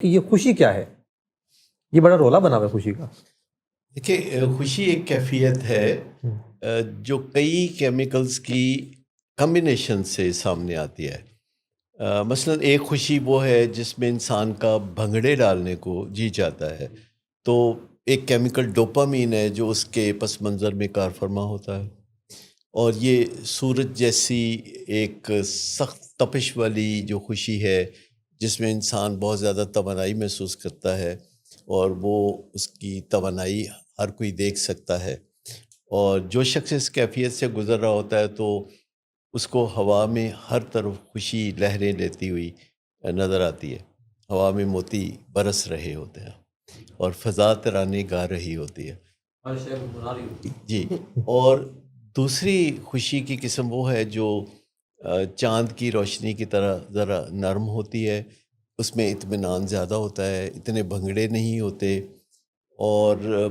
کہ یہ خوشی کیا ہے؟ یہ بڑا رولا بنا ہوا ہے خوشی کا۔ دیکھیے، خوشی ایک کیفیت ہے جو کئی کیمیکلز کی کمبینیشن سے سامنے آتی ہے۔ مثلا ایک خوشی وہ ہے جس میں انسان کا بھنگڑے ڈالنے کو جی چاہتا ہے، تو ایک کیمیکل ڈوپامین ہے جو اس کے پس منظر میں کار فرما ہوتا ہے، اور یہ سورج جیسی ایک سخت تپش والی جو خوشی ہے جس میں انسان بہت زیادہ توانائی محسوس کرتا ہے، اور وہ اس کی توانائی ہر کوئی دیکھ سکتا ہے، اور جو شخص اس کیفیت سے گزر رہا ہوتا ہے تو اس کو ہوا میں ہر طرف خوشی لہریں لیتی ہوئی نظر آتی ہے۔ ہوا میں موتی برس رہے ہوتے ہیں اور فضا ترانے گا رہی ہوتی ہے۔ جی، اور دوسری خوشی کی قسم وہ ہے جو چاند کی روشنی کی طرح ذرا نرم ہوتی ہے، اس میں اطمینان زیادہ ہوتا ہے، اتنے بھنگڑے نہیں ہوتے، اور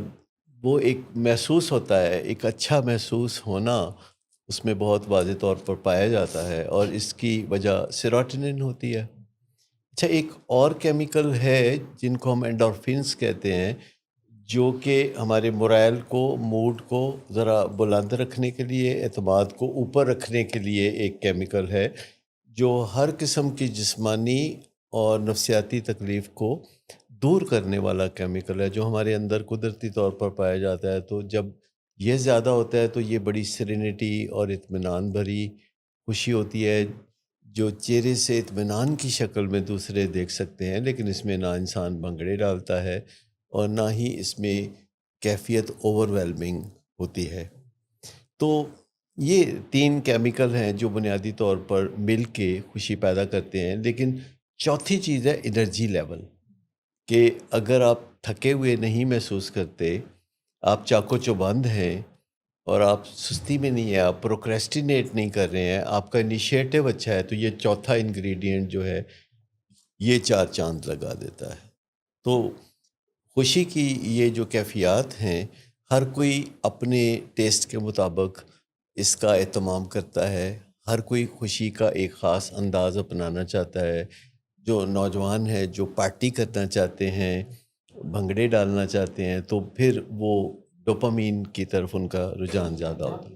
وہ ایک محسوس ہوتا ہے، ایک اچھا محسوس ہونا اس میں بہت واضح طور پر پایا جاتا ہے، اور اس کی وجہ سیروٹونن ہوتی ہے۔ اچھا، ایک اور کیمیکل ہے جن کو ہم انڈورفنس کہتے ہیں، جو کہ ہمارے مورائل کو، موڈ کو ذرا بلند رکھنے کے لیے، اعتماد کو اوپر رکھنے کے لیے ایک کیمیکل ہے جو ہر قسم کی جسمانی اور نفسیاتی تکلیف کو دور کرنے والا کیمیکل ہے، جو ہمارے اندر قدرتی طور پر پایا جاتا ہے۔ تو جب یہ زیادہ ہوتا ہے تو یہ بڑی سیرینٹی اور اطمینان بھری خوشی ہوتی ہے، جو چہرے سے اطمینان کی شکل میں دوسرے دیکھ سکتے ہیں، لیکن اس میں نہ انسان بھنگڑے ڈالتا ہے اور نہ ہی اس میں کیفیت اوور ویلمنگ ہوتی ہے۔ تو یہ تین کیمیکل ہیں جو بنیادی طور پر مل کے خوشی پیدا کرتے ہیں، لیکن چوتھی چیز ہے انرجی لیول، کہ اگر آپ تھکے ہوئے نہیں محسوس کرتے، آپ چاقو چوبند ہیں، اور آپ سستی میں نہیں ہیں، آپ پروکریسٹینیٹ نہیں کر رہے ہیں، آپ کا انیشیٹو اچھا ہے، تو یہ چوتھا انگریڈینٹ جو ہے یہ چار چاند لگا دیتا ہے۔ تو خوشی کی یہ جو کیفیات ہیں، ہر کوئی اپنے ٹیسٹ کے مطابق اس کا اہتمام کرتا ہے، ہر کوئی خوشی کا ایک خاص انداز اپنانا چاہتا ہے۔ جو نوجوان ہیں جو پارٹی کرنا چاہتے ہیں، بھنگڑے ڈالنا چاہتے ہیں، تو پھر وہ ڈوپامین کی طرف ان کا رجحان زیادہ ہوتا ہے۔